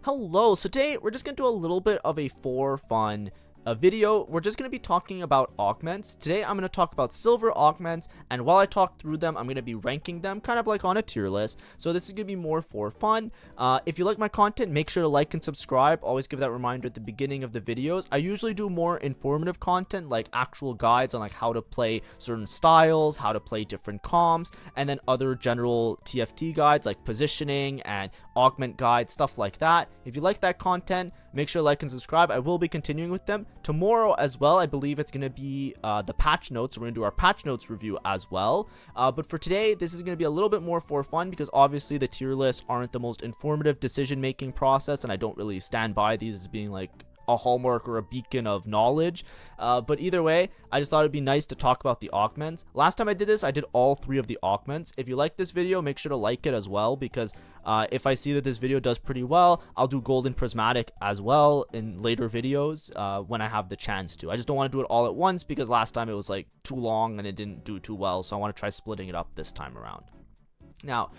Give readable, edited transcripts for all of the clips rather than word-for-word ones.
Hello, so today we're just going to do a little bit of a for fun video. We're just going to be talking about augments. Today I'm going to talk about silver augments, and while I talk through them, I'm going to be ranking them kind of like on a tier list. So this is going to be more for fun. If you like my content, make sure to like and subscribe. Always give that reminder at the beginning of the videos. I usually do more informative content, like actual guides on like how to play certain styles, how to play different comms, and then other general TFT guides like positioning and augment guides, stuff like that. If you like that content, make sure to like and subscribe. I will be continuing with them tomorrow as well. I believe it's going to be the patch notes. We're going to do our patch notes review as well. But for today, this is going to be a little bit more for fun because obviously the tier lists aren't the most informative decision-making process, and I don't really stand by these as being like a hallmark or a beacon of knowledge. But either way, I just thought it'd be nice to talk about the augments. Last time I did this, I did all 3 of the augments. If you like this video, make sure to like it as well, because if I see that this video does pretty well, I'll do golden prismatic as well in later videos when I have the chance to. I just don't want to do it all at once because last time it was like too long and it didn't do too well, so I want to try splitting it up this time around. Now,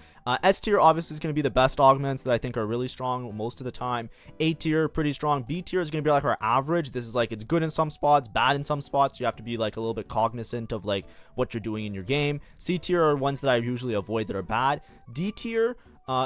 S tier obviously is going to be the best augments that I think are really strong most of the time. A tier, pretty strong. B tier is going to be like our average. This is like, it's good in some spots, bad in some spots. You have to be like a little bit cognizant of like what you're doing in your game. C tier are ones that I usually avoid that are bad. D tier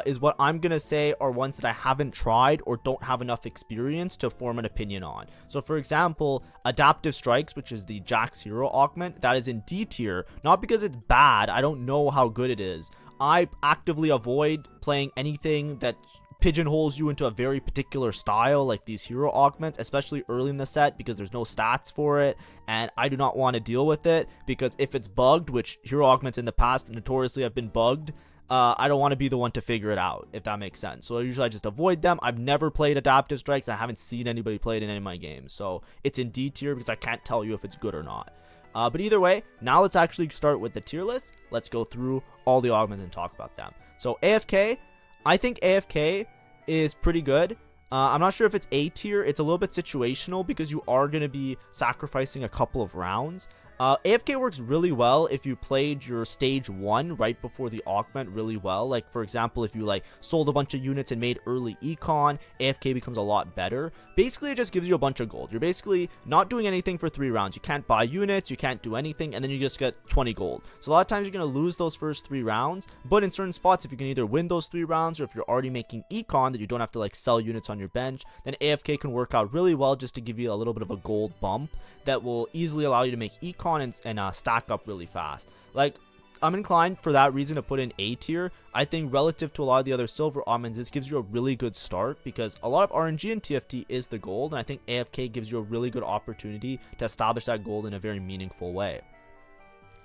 is what I'm going to say are ones that I haven't tried or don't have enough experience to form an opinion on. So for example, Adaptive Strikes, which is the Jax Hero augment, that is in D tier, not because it's bad. I don't know how good it is. I actively avoid playing anything that pigeonholes you into a very particular style, like these hero augments, especially early in the set, because there's no stats for it, and I do not want to deal with it, because if it's bugged, which hero augments in the past notoriously have been bugged, I don't want to be the one to figure it out, if that makes sense. So usually I just avoid them. I've never played Adaptive Strikes. I haven't seen anybody play it in any of my games, so it's in D tier because I can't tell you if it's good or not. But either way, now let's actually start with the tier list. Let's go through all the augments and talk about them. So AFK, I think AFK is pretty good. I'm not sure if it's A tier. It's a little bit situational because you are going to be sacrificing a couple of rounds. AFK works really well if you played your stage 1 right before the augment really well. Like, for example, if you like sold a bunch of units and made early Econ, AFK becomes a lot better. Basically, it just gives you a bunch of gold. You're basically not doing anything for 3 rounds. You can't buy units, you can't do anything, and then you just get 20 gold. So a lot of times you're going to lose those first 3 rounds, but in certain spots, if you can either win those 3 rounds, or if you're already making Econ that you don't have to like sell units on your bench, then AFK can work out really well just to give you a little bit of a gold bump that will easily allow you to make Econ and stack up really fast. Like, I'm inclined for that reason to put in A tier. I think relative to a lot of the other silver augments, this gives you a really good start because a lot of RNG and TFT is the gold, and I think AFK gives you a really good opportunity to establish that gold in a very meaningful way.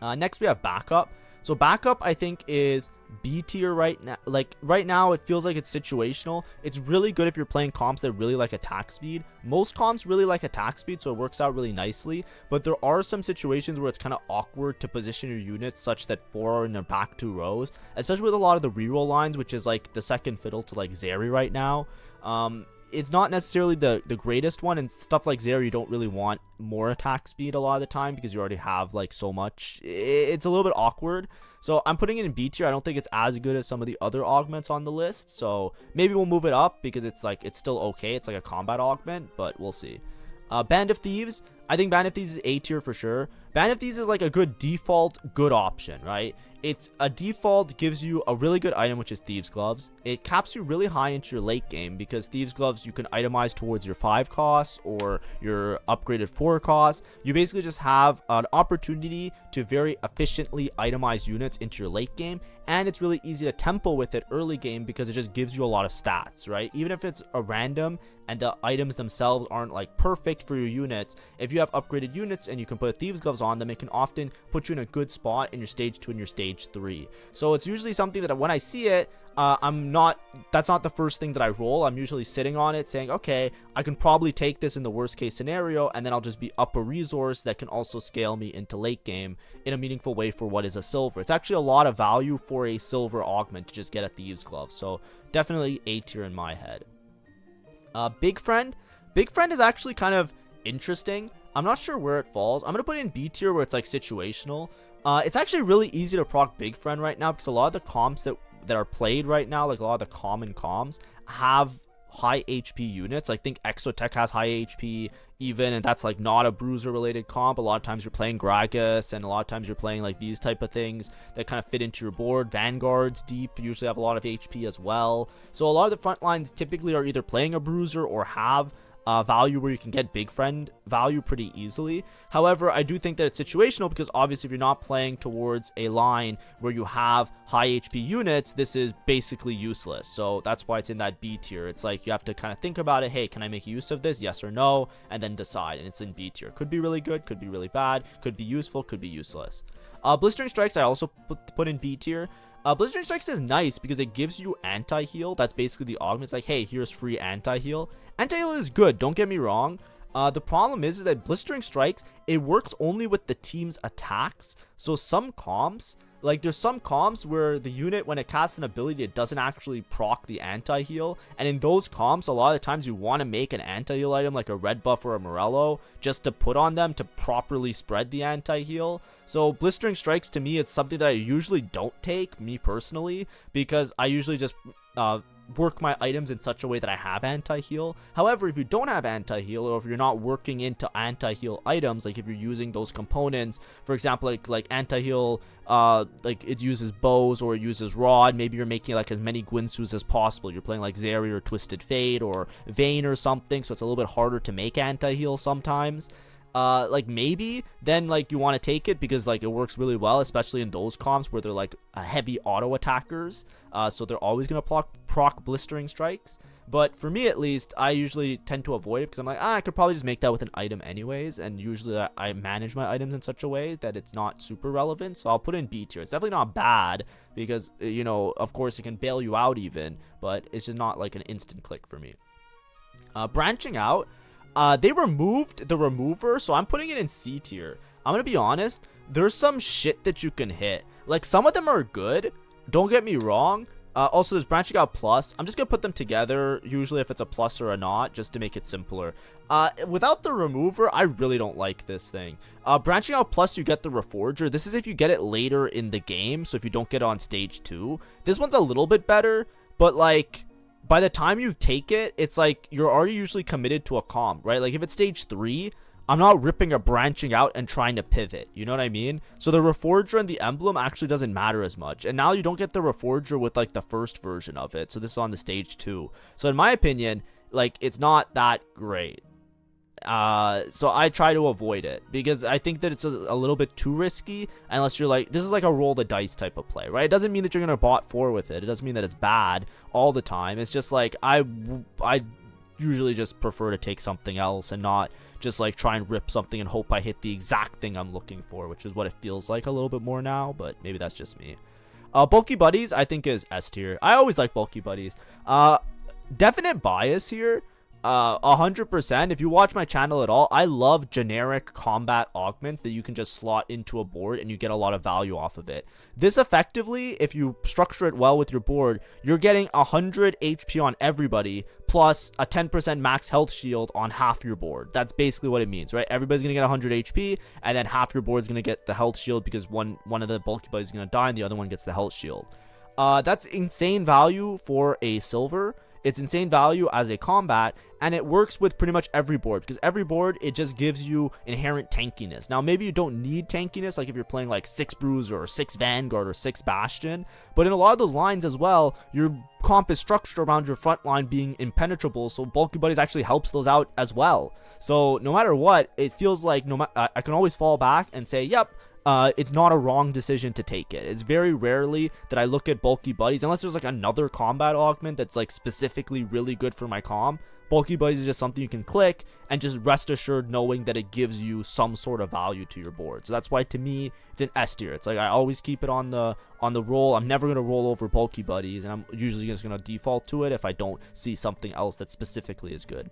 Next we have backup. So backup I think is B tier right now. Like right now it feels like it's situational. It's really good if you're playing comps that really like attack speed. Most comps really like attack speed, so it works out really nicely, but there are some situations where it's kind of awkward to position your units such that 4 are in their back 2 rows, especially with a lot of the reroll lines, which is like the second fiddle to like Zeri right now. It's not necessarily the greatest one, and stuff like Zeri you don't really want more attack speed a lot of the time because you already have like so much. It's a little bit awkward, so I'm putting it in B tier. I don't think it's as good as some of the other augments on the list, so maybe we'll move it up because it's still okay. It's like a combat augment, but we'll see. Band of Thieves, I think Band of Thieves is A tier for sure. Band of Thieves is like a good default good option, right? It's a default, gives you a really good item, which is Thieves Gloves. It caps you really high into your late game because Thieves Gloves you can itemize towards your 5 costs or your upgraded 4 costs. You basically just have an opportunity to very efficiently itemize units into your late game, and it's really easy to tempo with it early game because it just gives you a lot of stats, right? Even if it's a random and the items themselves aren't like perfect for your units, if you have upgraded units and you can put Thieves Gloves on them, it can often put you in a good spot in your stage 2 and your stage 3. So it's usually something that when I see it, that's not the first thing that I roll. I'm usually sitting on it saying, okay, I can probably take this in the worst case scenario, and then I'll just be up a resource that can also scale me into late game in a meaningful way for what is a silver. It's actually a lot of value for a silver augment to just get a Thieves Glove, so definitely A tier in my head. Big Friend is actually kind of interesting. I'm not sure where it falls. I'm gonna put it in B tier where it's like situational. It's actually really easy to proc Big Friend right now because a lot of the comps that are played right now, like a lot of the common comms, have high HP units. I think Exotech has high HP even, and that's like not a bruiser related comp. A lot of times you're playing Gragas, and a lot of times you're playing like these type of things that kind of fit into your board. Vanguards deep usually have a lot of HP as well. So a lot of the front lines typically are either playing a bruiser or have value where you can get big friend value pretty easily. However, I do think that it's situational, because obviously if you're not playing towards a line where you have high HP units, this is basically useless. So that's why it's in that B tier. It's like you have to kind of think about it. Hey, can I make use of this? Yes or no, and then decide. And it's in B tier. Could be really good, could be really bad, could be useful, could be useless. Blistering Strikes I also put in B tier. Blistering Strikes is nice because it gives you anti-heal. That's basically the augment. It's like, hey, here's free anti-heal. Anti-heal is good, don't get me wrong. The problem is that Blistering Strikes, it works only with the team's attacks. So some comps, like there's some comps where the unit, when it casts an ability, it doesn't actually proc the anti-heal. And in those comps, a lot of the times you want to make an anti-heal item like a red buff or a Morello just to put on them to properly spread the anti-heal. So Blistering Strikes to me, it's something that I usually don't take, me personally, because I usually just work my items in such a way that I have anti-heal. However, if you don't have anti-heal, or if you're not working into anti-heal items, like if you're using those components, for example, like anti-heal, like it uses bows or it uses rod, maybe you're making like as many Gwinsus as possible. You're playing like Zeri or Twisted Fate or Vayne or something, so it's a little bit harder to make anti-heal sometimes. Like maybe then like you want to take it because like it works really well, especially in those comps where they're like heavy auto attackers, so they're always gonna proc Blistering Strikes. But for me at least, I usually tend to avoid it because I'm like, I could probably just make that with an item anyways, and usually I manage my items in such a way that it's not super relevant, so I'll put it in B tier. It's definitely not bad because, you know, of course it can bail you out even, but it's just not like an instant click for me. Branching out, they removed the remover, so I'm putting it in C tier. I'm gonna be honest, there's some shit that you can hit. Like, some of them are good, don't get me wrong. Also, there's Branching Out Plus. I'm just gonna put them together, usually if it's a plus or a not, just to make it simpler. Without the remover, I really don't like this thing. Branching Out Plus, you get the Reforger. This is if you get it later in the game, so if you don't get it on stage 2. This one's a little bit better, but like, by the time you take it, it's like you're already usually committed to a comp, right? Like if it's stage 3, I'm not ripping a Branching Out and trying to pivot, you know what I mean? So the Reforger and the emblem actually doesn't matter as much. And now you don't get the Reforger with like the first version of it. So this is on the stage 2. So in my opinion, like it's not that great. So I try to avoid it because I think that it's a little bit too risky unless you're like, this is like a roll the dice type of play, right? It doesn't mean that you're gonna bot 4 with it. It doesn't mean that it's bad all the time. It's just like I usually just prefer to take something else and not just like try and rip something and hope I hit the exact thing I'm looking for, which is what it feels like a little bit more now, but maybe that's just me. Bulky Buddies I think is S tier. I always like Bulky Buddies. Definite bias here. 100%. If you watch my channel at all, I love generic combat augments that you can just slot into a board and you get a lot of value off of it. This effectively, if you structure it well with your board, you're getting 100 HP on everybody plus a 10% max health shield on half your board. That's basically what it means, right? Everybody's gonna get 100 HP and then half your board's gonna get the health shield because one of the bulky buddies is gonna die and the other one gets the health shield. That's insane value for a silver. It's insane value as a combat, and it works with pretty much every board, because every board, it just gives you inherent tankiness. Now, maybe you don't need tankiness, like if you're playing like 6 Bruiser or 6 Vanguard or 6 Bastion, but in a lot of those lines as well, your comp is structured around your front line being impenetrable, so Bulky Buddies actually helps those out as well. So no matter what, it feels like I can always fall back and say, yep, it's not a wrong decision to take it. It's very rarely that I look at Bulky Buddies, unless there's like another combat augment that's like specifically really good for my comp. Bulky Buddies is just something you can click and just rest assured knowing that it gives you some sort of value to your board. So that's why to me it's an S tier. It's like I always keep it on the roll. I'm never gonna roll over Bulky Buddies, and I'm usually just gonna default to it if I don't see something else that specifically is good.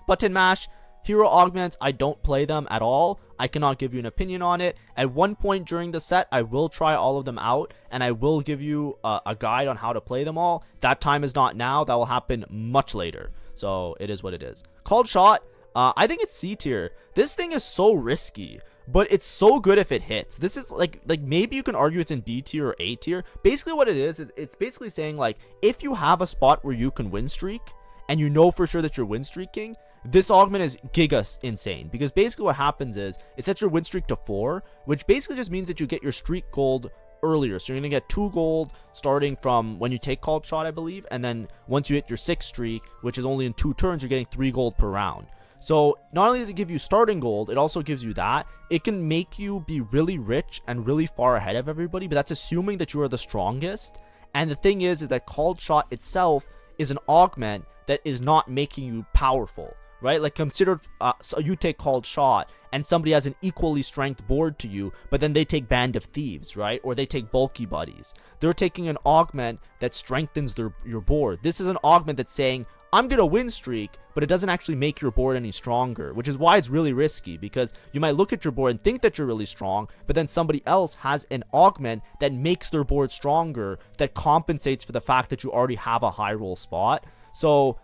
Button mash. Hero augments, I don't play them at all. I cannot give you an opinion on it. At one point during the set, I will try all of them out, and I will give you a guide on how to play them all. That time is not now. That will happen much later. So it is what it is. Called Shot, I think it's C tier. This thing is so risky, but it's so good if it hits. This is like maybe you can argue it's in B tier or A tier. Basically what it is, it's basically saying like, if you have a spot where you can win streak, and you know for sure that you're win streaking, this augment is giga insane, because basically what happens is it sets your win streak to 4, which basically just means that you get your streak gold earlier. So you're gonna get 2 gold starting from when you take called shot, I believe, and then once you hit your 6th streak, which is only in 2 turns, you're getting 3 gold per round. So not only does it give you starting gold, it also gives you that. It can make you be really rich and really far ahead of everybody, but that's assuming that you are the strongest. And the thing is that called shot itself is an augment that is not making you powerful, right? Like consider so you take called shot and somebody has an equally strength board to you, but then they take Band of Thieves, right? Or they take bulky buddies. They're taking an augment that strengthens your board. This is an augment that's saying, I'm gonna win streak, but it doesn't actually make your board any stronger, which is why it's really risky, because you might look at your board and think that you're really strong, but then somebody else has an augment that makes their board stronger, that compensates for the fact that you already have a high roll spot. So,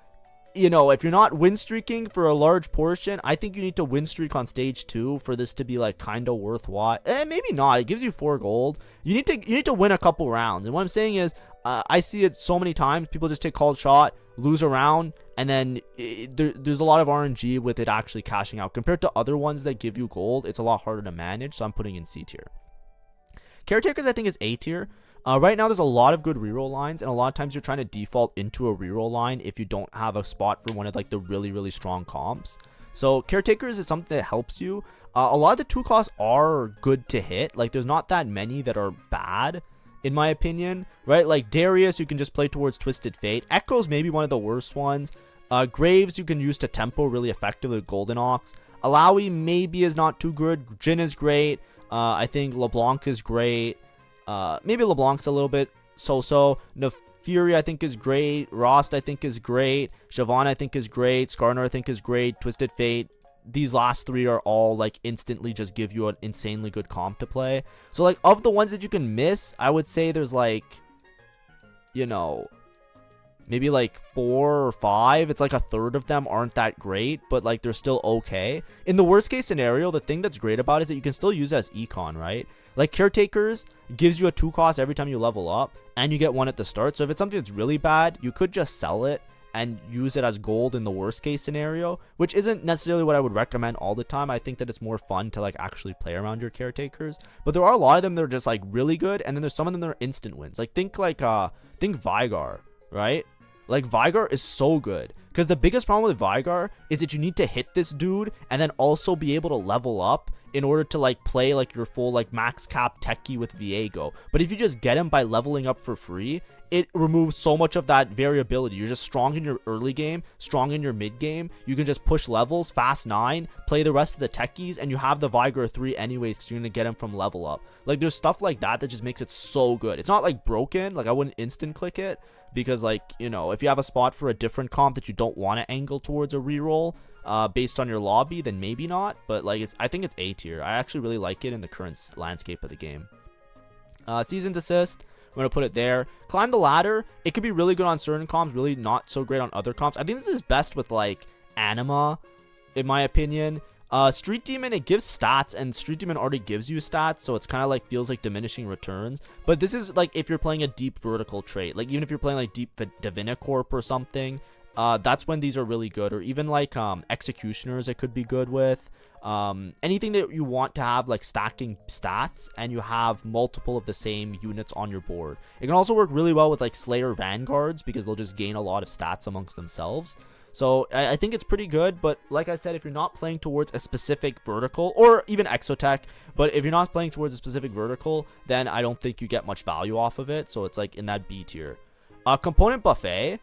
you know, if you're not win streaking for a large portion, I think you need to win streak on stage 2 for this to be like kind of worthwhile. Maybe not. It gives you 4 gold. You need to win a couple rounds. And what I'm saying is, I see it so many times. People just take called shot, lose a round, and then there's a lot of RNG with it actually cashing out. Compared to other ones that give you gold, it's a lot harder to manage. So I'm putting in C tier. Caretakers, I think, is A tier. Right now, there's a lot of good reroll lines, and a lot of times you're trying to default into a reroll line if you don't have a spot for one of like the really strong comps. So Caretakers is something that helps you. A lot of the 2 costs are good to hit. Like there's not that many that are bad, in my opinion, right? Like Darius, you can just play towards Twisted Fate. Echo's maybe one of the worst ones. Graves, you can use to tempo really effectively with Golden Ox. Alawi maybe is not too good. Jin is great. I think LeBlanc is great. Maybe LeBlanc's a little bit so-so. Fury, I think, is great. Rost, I think, is great. Siobhan, I think, is great. Skarner, I think, is great. Twisted Fate. These last 3 are all like instantly just give you an insanely good comp to play. So like of the ones that you can miss, I would say there's like, you know, maybe like 4 or 5. It's like a third of them aren't that great, but like they're still okay. In the worst case scenario, the thing that's great about it is that you can still use it as Econ, right? Like Caretakers gives you a 2 cost every time you level up, and you get 1 at the start. So if it's something that's really bad, you could just sell it and use it as gold in the worst case scenario, which isn't necessarily what I would recommend all the time. I think that it's more fun to like actually play around your Caretakers, but there are a lot of them that are just like really good, and then there's some of them that are instant wins. Like think Vigar, right? Like Vigar is so good, because the biggest problem with Vigar is that you need to hit this dude and then also be able to level up in order to like play like your full like max cap techie with Viego. But if you just get him by leveling up for free, it removes so much of that variability. You're just strong in your early game, strong in your mid game. You can just push levels, fast 9, play the rest of the techies, and you have the Vigar 3 anyways, because you're going to get him from level up. Like there's stuff like that that just makes it so good. It's not like broken. Like I wouldn't instant click it, because like, you know, if you have a spot for a different comp that you don't want to angle towards a reroll based on your lobby, then maybe not. But like I think it's A tier. I actually really like it in the current landscape of the game. Seasoned Assist, I'm going to put it there. Climb the Ladder, it could be really good on certain comps, really not so great on other comps. I think this is best with like Anima, in my opinion. Street Demon, it gives stats, and Street Demon already gives you stats, so it's kind of like feels like diminishing returns. But this is like if you're playing a deep vertical trait, like even if you're playing like deep Divinicorp or something, that's when these are really good. Or even like Executioners, it could be good with. Anything that you want to have like stacking stats and you have multiple of the same units on your board. It can also work really well with like Slayer Vanguards, because they'll just gain a lot of stats amongst themselves. So I think it's pretty good. But like I said, if you're not playing towards a specific vertical, or even Exotech, but if you're not playing towards a specific vertical, then I don't think you get much value off of it. So it's like in that B tier. Component Buffet,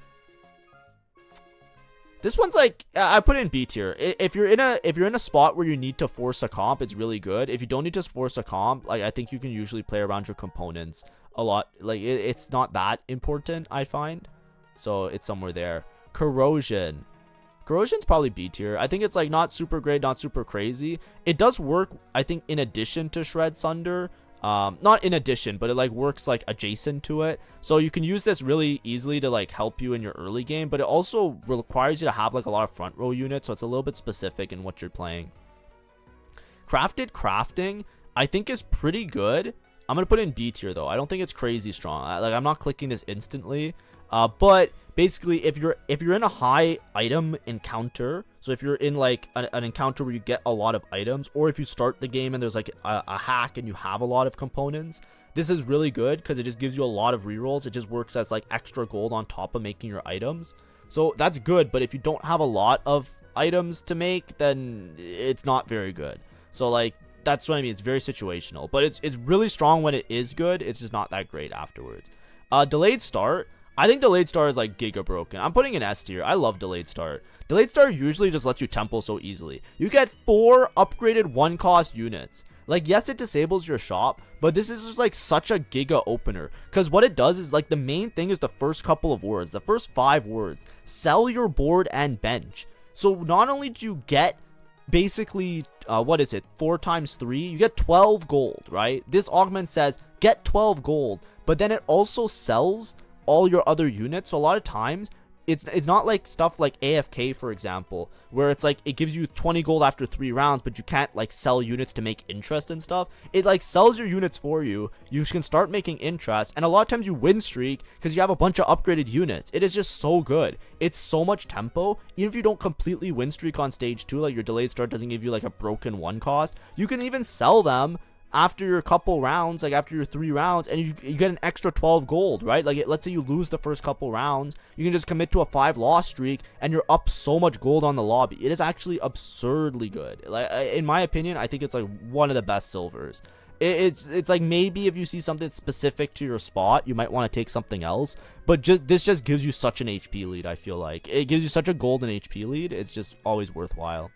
this one's like, I put it in B tier. If you're in a spot where you need to force a comp, it's really good. If you don't need to force a comp, like I think you can usually play around your components a lot. Like it's not that important, I find. So it's somewhere there. Corrosion's probably B tier. I think it's like not super great, not super crazy. It does work, I think, in addition to Shred Sunder. Not in addition, but it like works like adjacent to it. So you can use this really easily to like help you in your early game, but it also requires you to have like a lot of front row units, so it's a little bit specific in what you're playing. Crafting, I think, is pretty good. I'm gonna put it in B tier though. I don't think it's crazy strong. Like I'm not clicking this instantly. But basically, if you're in a high item encounter, so if you're in like an encounter where you get a lot of items, or if you start the game and there's like a hack and you have a lot of components, this is really good because it just gives you a lot of rerolls. It just works as like extra gold on top of making your items. So that's good, but if you don't have a lot of items to make, then it's not very good. So like, that's what I mean. It's very situational, but it's really strong when it is good. It's just not that great afterwards. Delayed start. I think delayed start is like giga broken. I'm putting an S tier. I love delayed start. Delayed start usually just lets you tempo so easily. You get 4 upgraded 1 cost units. Like, yes, it disables your shop, but this is just like such a giga opener, because what it does is like the main thing is the first couple of words, the first 5 words: sell your board and bench. So not only do you get basically what is it, 4 times 3, you get 12 gold, right? This augment says get 12 gold, but then it also sells all your other units. So a lot of times it's not like stuff like AFK, for example, where it's like it gives you 20 gold after 3 rounds, but you can't like sell units to make interest and stuff. It like sells your units for you. You can start making interest, and a lot of times you win streak because you have a bunch of upgraded units. It is just so good. It's so much tempo. Even if you don't completely win streak on stage 2, like your delayed start doesn't give you like a broken 1 cost, you can even sell them after your couple rounds, like after your 3 rounds, and you get an extra 12 gold, right? Like, let's say you lose the first couple rounds, you can just commit to a 5 loss streak and you're up so much gold on the lobby. It is actually absurdly good. Like, in my opinion, I think it's like one of the best silvers. It's like, maybe if you see something specific to your spot, you might want to take something else, but this just gives you such an HP lead. I feel like it gives you such a golden HP lead. It's just always worthwhile.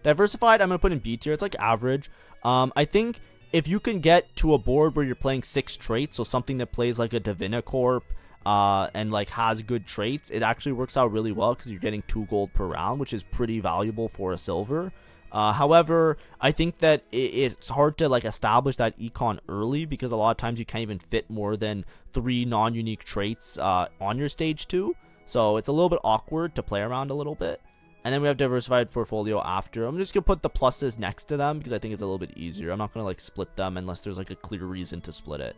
Diversified, I'm going to put in B tier. It's like average. I think if you can get to a board where you're playing 6 traits, so something that plays like a Divinacorp and like has good traits, it actually works out really well because you're getting 2 gold per round, which is pretty valuable for a silver. However, I think that it's hard to like establish that econ early because a lot of times you can't even fit more than 3 non-unique traits on your stage 2. So it's a little bit awkward to play around a little bit. And then we have diversified portfolio after. I'm just going to put the pluses next to them because I think it's a little bit easier. I'm not going to like split them unless there's like a clear reason to split it.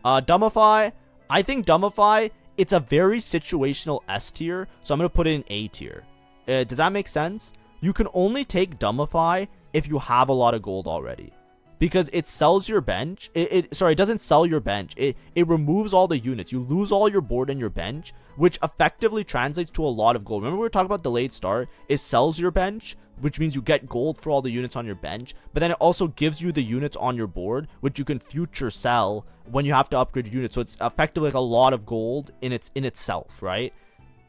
Dummify. I think Dummify, it's a very situational S tier. So I'm going to put it in A tier. Does that make sense? You can only take Dummify if you have a lot of gold already, because it sells your bench. It doesn't sell your bench. It removes all the units. You lose all your board and your bench, which effectively translates to a lot of gold. Remember we were talking about delayed start? It sells your bench, which means you get gold for all the units on your bench, but then it also gives you the units on your board, which you can future sell when you have to upgrade your units. So it's effectively like a lot of gold in itself, right?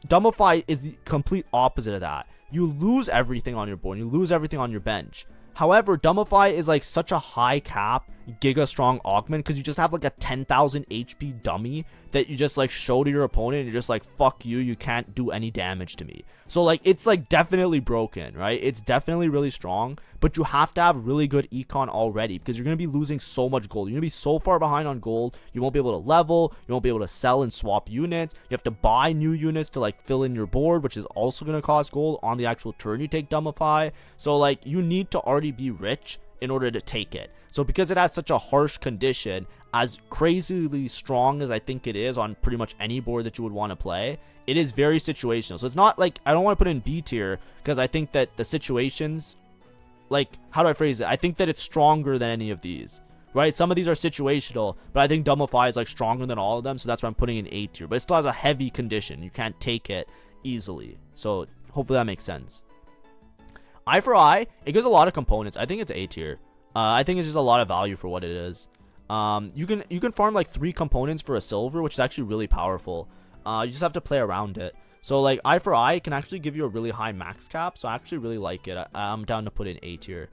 Dummify is the complete opposite of that. You lose everything on your board. You lose everything on your bench. However, Dummify is like such a high cap, giga strong augment because you just have like a 10,000 HP dummy that you just like show to your opponent and you're just like, fuck you, you can't do any damage to me. So like, it's like definitely broken, right? It's definitely really strong, but you have to have really good econ already because you're going to be losing so much gold. You're going to be so far behind on gold. You won't be able to level. You won't be able to sell and swap units. You have to buy new units to like fill in your board, which is also going to cost gold on the actual turn you take Dummify. So like, you need to already be rich in order to take it. So because it has such a harsh condition, as crazily strong as I think it is on pretty much any board that you would want to play, it is very situational. So it's not like, I don't want to put in B tier because I think that the situations, like, how do I phrase it? I think that it's stronger than any of these, right? Some of these are situational, but I think Dummify is like stronger than all of them. So that's why I'm putting in A tier, but it still has a heavy condition. You can't take it easily. So hopefully that makes sense. Eye for Eye, it gives a lot of components. I think it's A tier. I think it's just a lot of value for what it is. You can farm like 3 components for a silver, which is actually really powerful. You just have to play around it. So like Eye for Eye can actually give you a really high max cap. So I actually really like it. I'm down to put in A tier.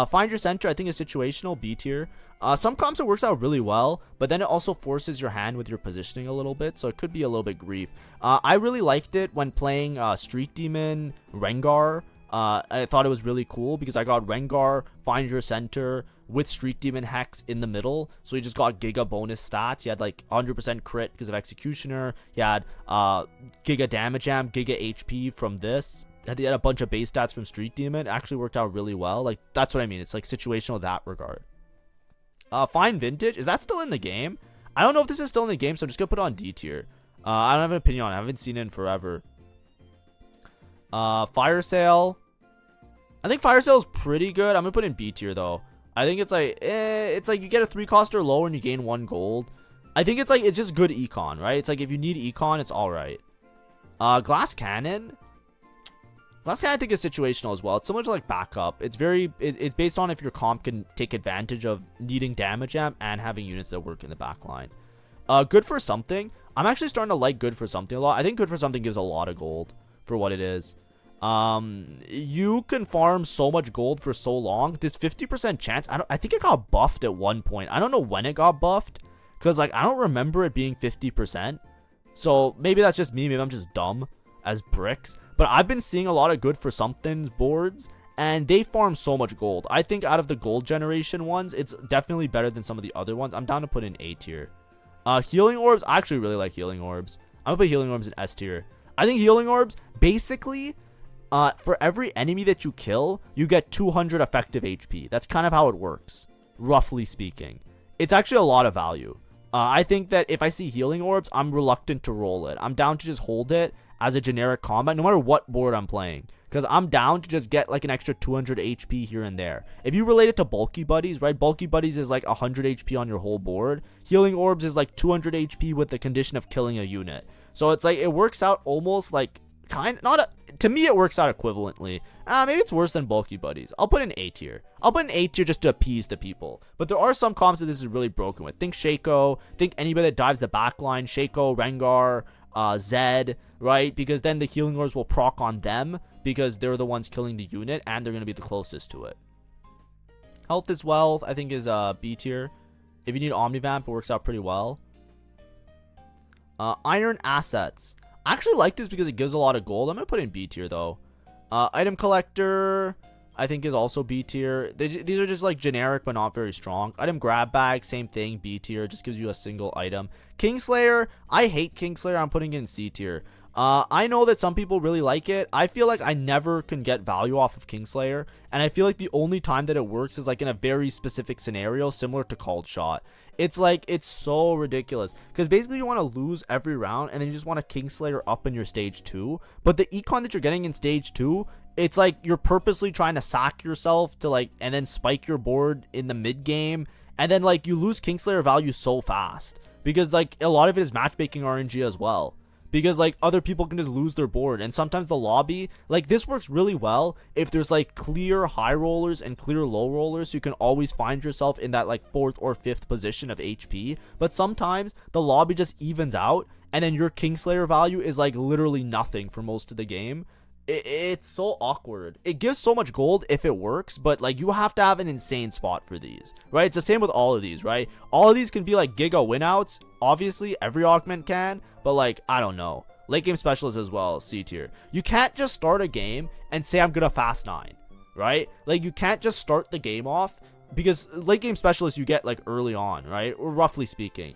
Find Your Center, I think is situational, B tier. Some comps it works out really well, but then it also forces your hand with your positioning a little bit, so it could be a little bit grief. I really liked it when playing Street Demon, Rengar. I thought it was really cool because I got Rengar, Find Your Center with Street Demon Hex in the middle. So he just got giga bonus stats. He had like 100% crit because of Executioner. He had giga damage amp, giga HP from this. He had a bunch of base stats from Street Demon. It actually worked out really well. Like, that's what I mean. It's like situational in that regard. Fine Vintage, is that still in the game? I don't know if this is still in the game, so I'm just gonna put it on D tier. I don't have an opinion on it. I haven't seen it in forever. Fire Sale. I think Fire Sale is pretty good. I'm gonna put in B tier though. I think it's like you get a 3 cost or lower and you gain 1 gold. I think it's just good econ, right? It's like if you need econ, it's all right. Glass Cannon. Glass Cannon I think is situational as well. It's similar to like backup. It's it's based on if your comp can take advantage of needing damage amp and having units that work in the backline. Good for something. I'm actually starting to like good for something a lot. I think good for something gives a lot of gold for what it is. You can farm so much gold for so long. This 50% chance, I think it got buffed at one point. I don't know when it got buffed, because like I don't remember it being 50%. So maybe that's just me. Maybe I'm just dumb as bricks. But I've been seeing a lot of good for something boards, and they farm so much gold. I think out of the gold generation ones, it's definitely better than some of the other ones. I'm down to put in A tier. Healing orbs, I actually really like healing orbs. I'm gonna put healing orbs in S tier. I think healing orbs basically, for every enemy that you kill, you get 200 effective HP. That's kind of how it works, roughly speaking. It's actually a lot of value. I think that if I see healing orbs, I'm reluctant to roll it. I'm down to just hold it as a generic combat, no matter what board I'm playing, because I'm down to just get like an extra 200 HP here and there. If you relate it to bulky buddies, right? Bulky buddies is like 100 HP on your whole board. Healing orbs is like 200 HP with the condition of killing a unit. So it's like it works out almost like to me it works out equivalently. Maybe it's worse than bulky buddies. I'll put in A tier. I'll put in A tier just to appease the people. But there are some comps that this is really broken with. Think Shaco. Think anybody that dives the backline. Shaco, Rengar, Zed, right? Because then the healing orbs will proc on them because they're the ones killing the unit and they're going to be the closest to it. Health is Wealth, I think is B tier. If you need Omnivamp, it works out pretty well. Iron Assets. I actually like this because it gives a lot of gold. I'm going to put in B tier though. Item Collector, I think is also B tier. These are just like generic but not very strong. Item Grab Bag, same thing, B tier. Just gives you a single item. Kingslayer, I hate Kingslayer. I'm putting it in C tier. I know that some people really like it. I feel like I never can get value off of Kingslayer, and I feel like the only time that it works is like in a very specific scenario similar to Called Shot. It's like, it's so ridiculous because basically you want to lose every round and then you just want a Kingslayer up in your stage 2, but the econ that you're getting in stage 2, it's like you're purposely trying to sack yourself to like and then spike your board in the mid game, and then like you lose Kingslayer value so fast because like a lot of it is matchmaking RNG as well. Because like other people can just lose their board, and sometimes the lobby, like this works really well if there's like clear high rollers and clear low rollers, so you can always find yourself in that like 4th or 5th position of HP. But sometimes the lobby just evens out and then your Kingslayer value is like literally nothing for most of the game. It's so awkward. It gives so much gold if it works, but like you have to have an insane spot for these, right? It's the same with all of these, right? All of these can be like giga winouts. Obviously every augment can, but like I don't know, late game specialist as well, C tier. You can't just start a game and say I'm gonna fast 9, right? Like you can't just start the game off, because late game specialist you get like early on, right? Or roughly speaking,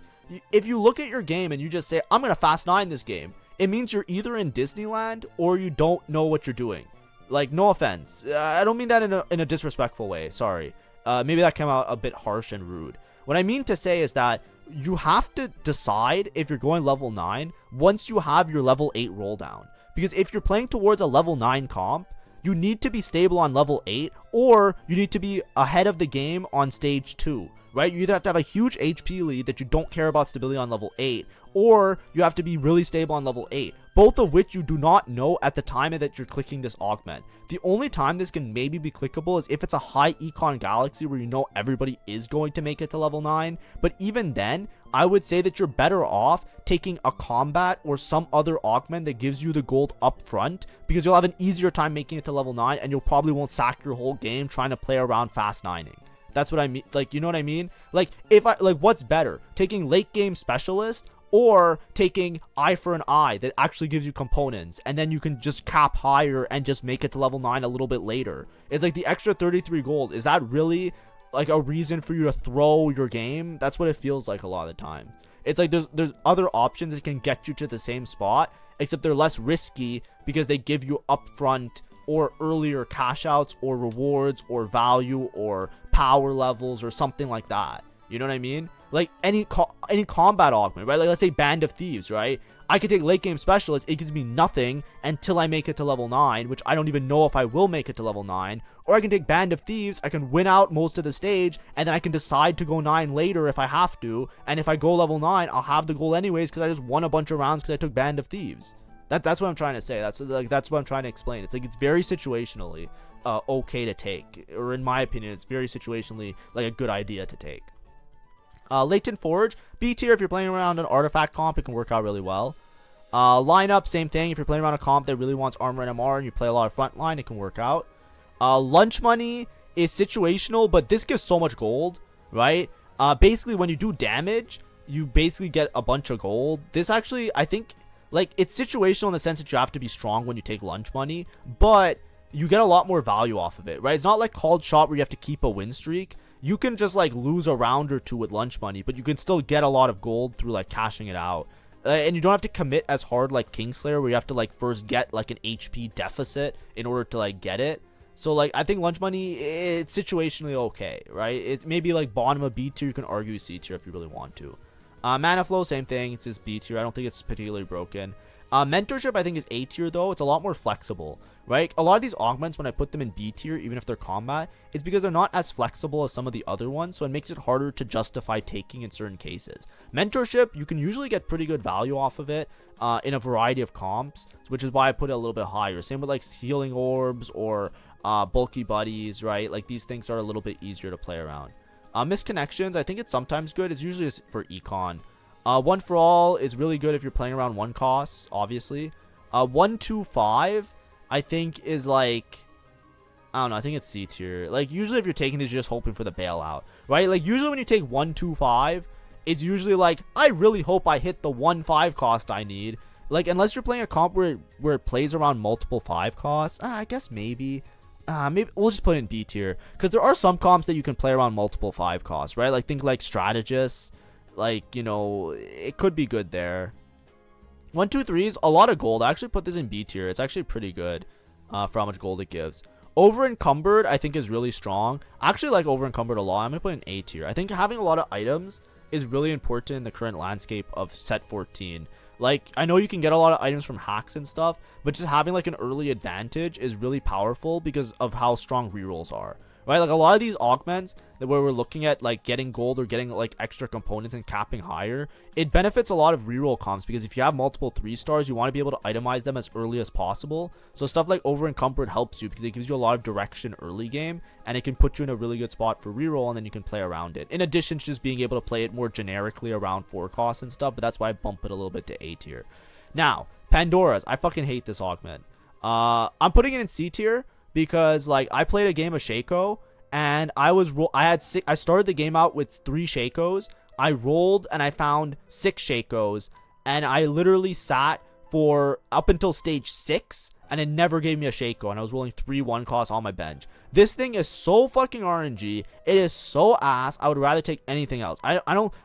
if you look at your game and you just say I'm gonna fast 9 this game, it means you're either in Disneyland or you don't know what you're doing. Like, no offense. I don't mean that in a disrespectful way. Sorry. Maybe that came out a bit harsh and rude. What I mean to say is that you have to decide if you're going level 9 once you have your level 8 roll down. Because if you're playing towards a level 9 comp, you need to be stable on level 8, or you need to be ahead of the game on stage 2, right? You either have to have a huge HP lead that you don't care about stability on level 8, or you have to be really stable on level 8, both of which you do not know at the time that you're clicking this augment. The only time this can maybe be clickable is if it's a high econ galaxy where you know everybody is going to make it to level 9, but even then, I would say that you're better off taking a combat or some other augment that gives you the gold up front, because you'll have an easier time making it to level 9 and you'll probably won't sack your whole game trying to play around fast 9ing. That's what I mean. Like, you know what I mean? Like, what's better? Taking late game specialist or taking eye for an eye that actually gives you components, and then you can just cap higher and just make it to level 9 a little bit later. It's like the extra 33 gold. Is that really like a reason for you to throw your game? That's what it feels like a lot of the time. It's like there's other options that can get you to the same spot, except they're less risky because they give you upfront or earlier cash outs or rewards or value or power levels or something like that. You know what I mean? Like any combat augment, right? Like let's say Band of Thieves, right? I could take late game specialist. It gives me nothing until I make it to level 9, which I don't even know if I will make it to level 9. Or I can take Band of Thieves. I can win out most of the stage, and then I can decide to go 9 later if I have to. And if I go level 9, I'll have the goal anyways because I just won a bunch of rounds because I took Band of Thieves. That's what I'm trying to say. That's what I'm trying to explain. It's like it's very situationally okay to take, or in my opinion, it's very situationally like a good idea to take. Latent Forge, B tier. If you're playing around an artifact comp, it can work out really well. Lineup, same thing. If you're playing around a comp that really wants armor and MR and you play a lot of frontline, it can work out. Lunch money is situational, but this gives so much gold, right? Basically, when you do damage, you basically get a bunch of gold. This actually, I think, like, it's situational in the sense that you have to be strong when you take lunch money, but you get a lot more value off of it, right? It's not like Called Shot where you have to keep a win streak. You can just like lose a round or two with lunch money, but you can still get a lot of gold through like cashing it out. And you don't have to commit as hard like Kingslayer, where you have to like first get like an HP deficit in order to like get it. So like I think lunch money, it's situationally okay, right? It's maybe like bottom of B tier. You can argue C tier if you really want to. Mana flow, same thing. It's just B tier. I don't think it's particularly broken. Mentorship, I think, is A tier though. It's a lot more flexible, right? A lot of these augments, when I put them in B tier, even if they're combat, it's because they're not as flexible as some of the other ones, so it makes it harder to justify taking in certain cases. Mentorship, you can usually get pretty good value off of it in a variety of comps, which is why I put it a little bit higher. Same with like healing orbs or bulky buddies, right? Like these things are a little bit easier to play around. Misconnections, I think it's sometimes good. It's usually just for Econ. One for All is really good if you're playing around 1 costs, obviously. 125, I think, is like, I don't know, I think it's C tier. Like, usually if you're taking this, you're just hoping for the bailout, right? Like, usually when you take 125, it's usually like, I really hope I hit the 1-5 cost I need. Like, unless you're playing a comp where it plays around multiple 5 costs, I guess maybe we'll just put it in B tier. Because there are some comps that you can play around multiple 5 costs, right? Like, think like Strategists. Like, you know, it could be good there. 1, 2, 3 is a lot of gold. I actually put this in B tier. It's actually pretty good for how much gold it gives. Over Encumbered, I think, is really strong. I actually like Over Encumbered a lot. I'm going to put it in A tier. I think having a lot of items is really important in the current landscape of set 14. Like, I know you can get a lot of items from hacks and stuff, but just having like an early advantage is really powerful because of how strong rerolls are. Right, like a lot of these augments that where we're looking at like getting gold or getting like extra components and capping higher, it benefits a lot of reroll comps because if you have multiple 3 stars, you want to be able to itemize them as early as possible. So stuff like Over Encumbered helps you because it gives you a lot of direction early game, and it can put you in a really good spot for reroll, and then you can play around it. In addition to just being able to play it more generically around 4 costs and stuff, but that's why I bump it a little bit to A tier. Now, Pandora's, I fucking hate this augment. I'm putting it in C tier. Because like I played a game of Shaco and I started the game out with 3 Shacos. I rolled and I found 6 Shacos, and I literally sat for up until stage 6 and it never gave me a Shaco, and I was rolling 3 1 costs on my bench. This thing is so fucking RNG. It is so ass. I would rather take anything else. I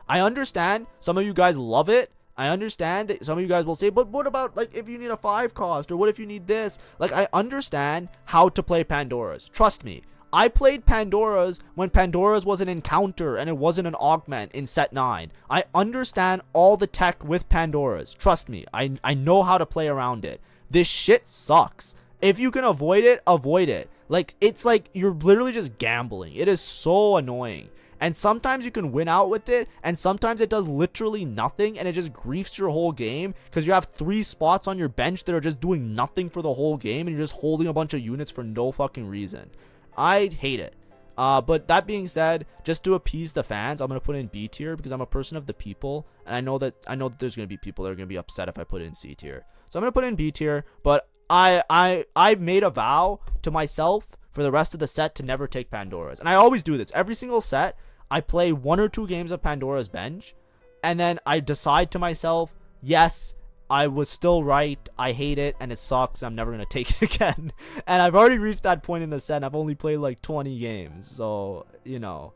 understand some of you guys love it. I understand that some of you guys will say, but what about like if you need a 5 cost, or what if you need this? Like, I understand how to play Pandora's. Trust me. I played Pandora's when Pandora's was an encounter and it wasn't an augment in set 9. I understand all the tech with Pandora's. Trust me. I know how to play around it. This shit sucks. If you can avoid it, avoid it. Like, it's like you're literally just gambling. It is so annoying. And sometimes you can win out with it, and sometimes it does literally nothing, and it just griefs your whole game because you have 3 spots on your bench that are just doing nothing for the whole game, and you're just holding a bunch of units for no fucking reason. I hate it. But that being said, just to appease the fans, I'm gonna put it in B tier because I'm a person of the people, and I know that there's gonna be people that are gonna be upset if I put it in C tier. So I'm gonna put it in B tier, but I made a vow to myself for the rest of the set to never take Pandora's, and I always do this every single set. I play 1 or 2 games of Pandora's bench, and then I decide to myself, yes, I was still right, I hate it, and it sucks, I'm never going to take it again. And I've already reached that point in the set, and I've only played like 20 games, so, you know.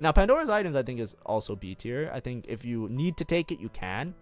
Now, Pandora's items, I think, is also B tier. I think if you need to take it, you can.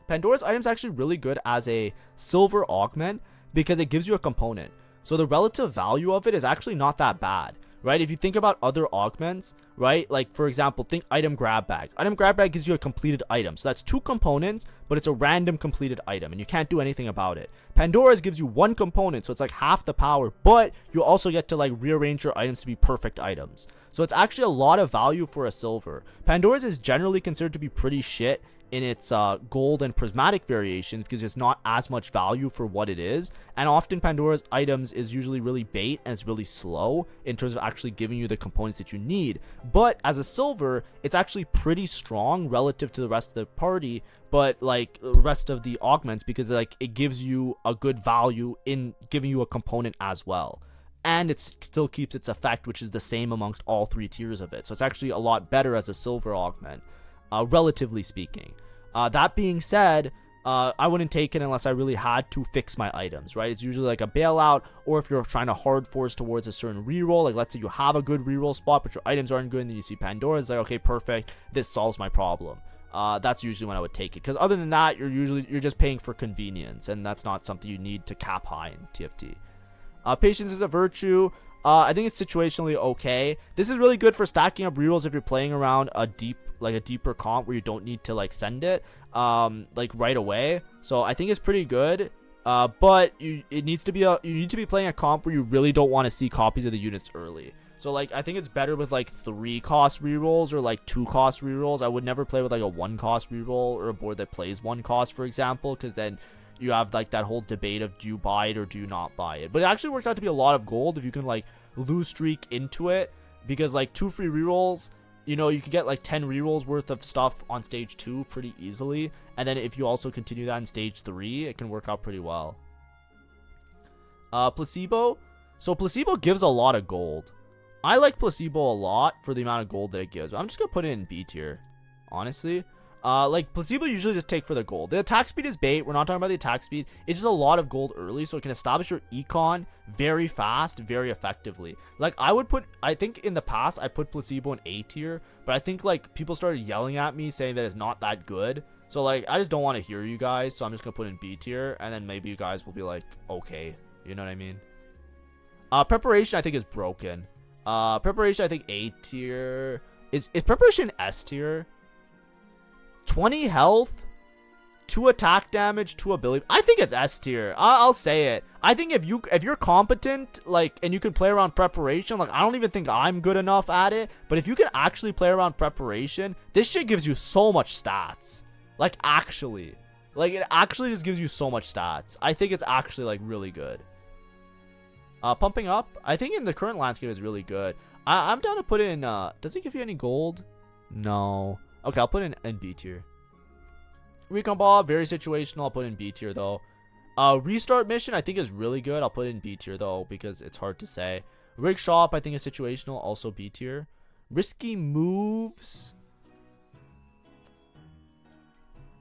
Pandora's items actually really good as a silver augment because it gives you a component. So the relative value of it is actually not that bad, right? If you think about other augments, right? Like, for example, think item grab bag. Item grab bag gives you a completed item. So that's 2 components, but it's a random completed item, and you can't do anything about it. Pandora's gives you 1 component, so it's like half the power, but you also get to like rearrange your items to be perfect items. So it's actually a lot of value for a silver. Pandora's is generally considered to be pretty shit in its gold and prismatic variations because it's not as much value for what it is, and often Pandora's items is usually really bait and it's really slow in terms of actually giving you the components that you need. But as a silver, it's actually pretty strong relative to the rest of the party, but like the rest of the augments, because like it gives you a good value in giving you a component as well, and it still keeps its effect, which is the same amongst all 3 tiers of it. So it's actually a lot better as a silver augment, relatively speaking. That being said, I wouldn't take it unless I really had to fix my items, right? It's usually like a bailout, or if you're trying to hard force towards a certain reroll, like let's say you have a good reroll spot but your items aren't good, and then you see Pandora, it's like, okay, perfect, this solves my problem. That's usually when I would take it, because other than that, you're just paying for convenience, and that's not something you need to cap high in TFT. Patience is a virtue. I think it's situationally okay. This is really good for stacking up rerolls if you're playing around a deeper comp where you don't need to like send it like right away. So I think it's pretty good. But you need to be playing a comp where you really don't want to see copies of the units early. So like I think it's better with like 3 cost rerolls or like 2 cost rerolls. I would never play with like a 1 cost reroll or a board that plays 1 cost, for example, because then you have like that whole debate of do you buy it or do you not buy it. But it actually works out to be a lot of gold if you can like lose streak into it, because like 2 free rerolls, you know, you can get like 10 rerolls worth of stuff on stage 2 pretty easily, and then if you also continue that in stage 3, it can work out pretty well. Placebo. So placebo gives a lot of gold. I like placebo a lot for the amount of gold that it gives. I'm just gonna put it in B tier, honestly. Like placebo usually just take for the gold. The attack speed is bait. We're not talking about the attack speed. It's just a lot of gold early, so it can establish your econ very fast, very effectively. Like I think in the past I put placebo in A tier, but I think like people started yelling at me saying that it's not that good. So like I just don't want to hear you guys, so I'm just gonna put in B tier, and then maybe you guys will be like, okay, you know what I mean? Preparation I think is broken. Preparation I think A tier. Is preparation S tier? 20 health, 2 attack damage, 2 ability. I think it's S tier. I'll say it. I think if you're competent, like, and you can play around preparation, like I don't even think I'm good enough at it, but if you can actually play around preparation, this shit gives you so much stats. Like actually, like it actually just gives you so much stats. I think it's actually like really good. Pumping up, I think in the current landscape is really good. I'm down to put in. Does it give you any gold? No. Okay, I'll put in B tier. Recon ball, very situational. I'll put in B tier though. Restart mission I think is really good. I'll put in B tier though because it's hard to say. Rig shop I think is situational, also B tier. Risky moves.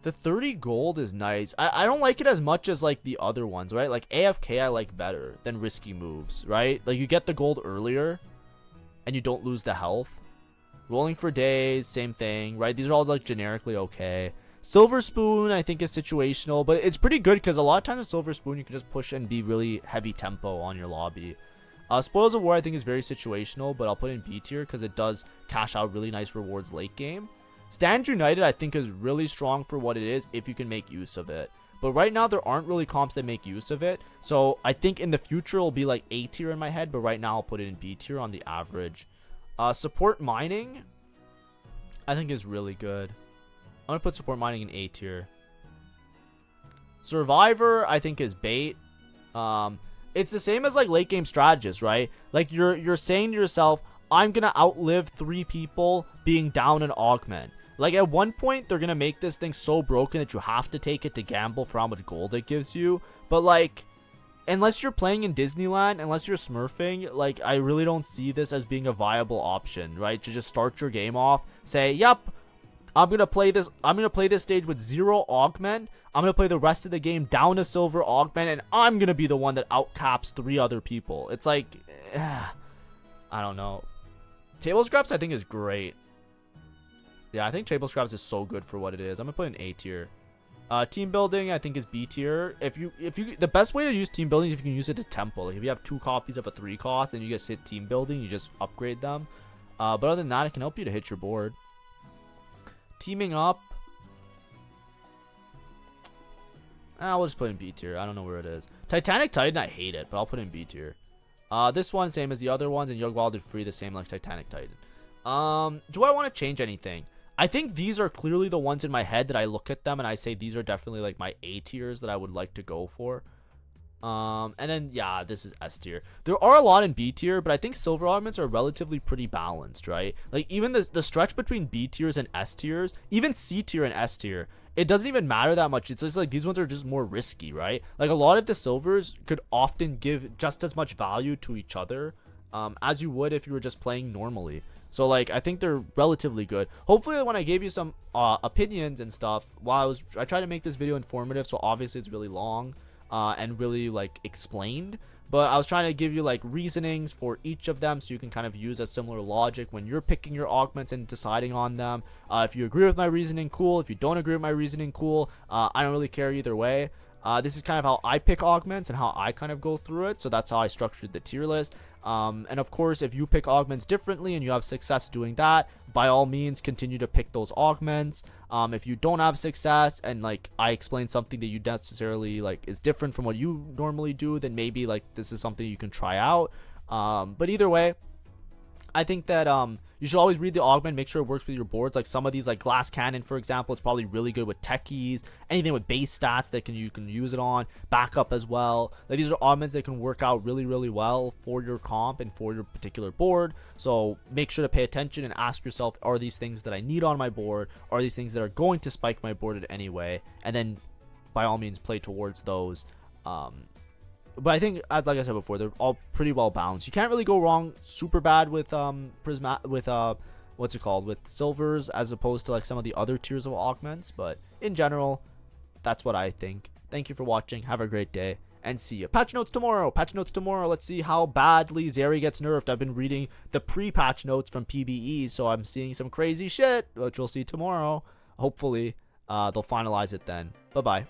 The 30 gold is nice. I don't like it as much as like the other ones, right? Like AFK I like better than risky moves, right? Like you get the gold earlier and you don't lose the health. Rolling for days, same thing, right? These are all like generically okay. Silver spoon I think is situational, but it's pretty good because a lot of times with silver spoon you can just push and be really heavy tempo on your lobby. Spoils of war I think is very situational, but I'll put in B tier because it does cash out really nice rewards late game. Stand United I think is really strong for what it is if you can make use of it. But right now there aren't really comps that make use of it. So I think in the future it'll be like A tier in my head, but right now I'll put it in B tier on the average. Support mining I think is really good. I'm gonna put support mining in A tier. Survivor I think is bait. It's the same as like late game strategist, right? Like you're saying to yourself, I'm gonna outlive 3 people being down an augment. Like at one point they're gonna make this thing so broken that you have to take it to gamble for how much gold it gives you. But like, unless you're playing in Disneyland, unless you're smurfing, like I really don't see this as being a viable option, right? To just start your game off, say, yep, I'm gonna play this stage with 0 augment. I'm gonna play the rest of the game down a silver augment, and I'm gonna be the one that outcaps 3 other people. It's like, I don't know. Table scraps I think is great. Yeah, I think table scraps is so good for what it is. I'm gonna put in A tier. Team building, I think, is B tier. If you the best way to use team building is if you can use it to temple. Like if you have 2 copies of a 3 cost and you just hit team building, you just upgrade them. But other than that, it can help you to hit your board. Teaming up, I'll just put in B tier. I don't know where it is. Titanic Titan, I hate it, but I'll put in B tier. This one, same as the other ones, and Young Wilded Free, the same like Titanic Titan. Do I want to change anything? I think these are clearly the ones in my head that I look at them and I say these are definitely like my A tiers that I would like to go for. And then yeah, this is S tier. There are a lot in B tier, but I think silver augments are relatively pretty balanced, right? Like even the stretch between B tiers and S tiers, even C tier and S tier, it doesn't even matter that much. It's just like these ones are just more risky, right? Like a lot of the silvers could often give just as much value to each other as you would if you were just playing normally. So like I think they're relatively good. Hopefully when I gave you some opinions and stuff, while I tried to make this video informative, so obviously it's really long and really like explained, but I was trying to give you like reasonings for each of them so you can kind of use a similar logic when you're picking your augments and deciding on them. If you agree with my reasoning, cool. If you don't agree with my reasoning, cool. I don't really care either way. This is kind of how I pick augments and how I kind of go through it, so that's how I structured the tier list. And of course, if you pick augments differently and you have success doing that, by all means continue to pick those augments. If you don't have success and like I explain something that you necessarily like is different from what you normally do, then maybe like this is something you can try out. But either way, I think that you should always read the augment, make sure it works with your boards. Like some of these, like Glass Cannon, for example, it's probably really good with techies. Anything with base stats that you can use it on, backup as well. Like these are augments that can work out really, really well for your comp and for your particular board. So make sure to pay attention and ask yourself, are these things that I need on my board? Are these things that are going to spike my board in any way? And then by all means play towards those. But I think, like I said before, they're all pretty well balanced. You can't really go wrong super bad with what's it called, with silvers as opposed to like some of the other tiers of augments. But in general, that's what I think. Thank you for watching. Have a great day and see you. Patch notes tomorrow. Patch notes tomorrow. Let's see how badly Zeri gets nerfed. I've been reading the pre-patch notes from PBE, so I'm seeing some crazy shit, which we'll see tomorrow. Hopefully, they'll finalize it then. Bye bye.